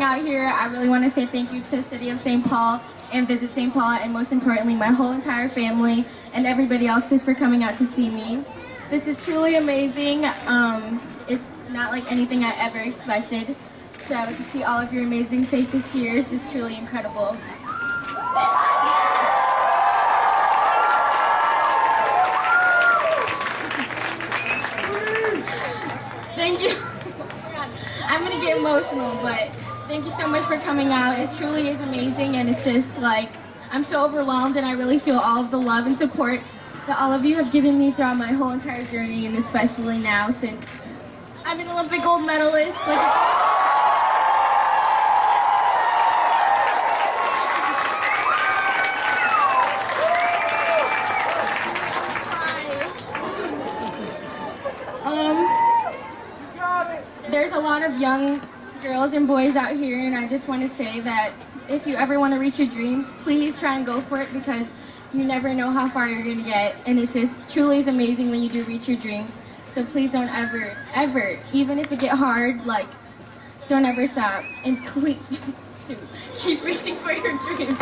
Out here. I really want to say thank you to the city of St. Paul and Visit St. Paul, and most importantly my whole entire family and everybody else just for coming out to see me. This is truly amazing. It's not like anything I ever expected, so to see all of your amazing faces here is just truly incredible. Thank you. I'm gonna get emotional, but thank you so much for coming out. It truly is amazing, and it's just like, I'm so overwhelmed, and I really feel all of the love and support that all of you have given me throughout my whole entire journey, and especially now since I'm an Olympic gold medalist. There's a lot of young girls and boys out here, and I just want to say that if you ever want to reach your dreams, please try and go for it, because you never know how far you're going to get, and it's just truly is amazing when you do reach your dreams. So please don't ever, even if it get hard, like, don't ever stop, and keep reaching for your dreams.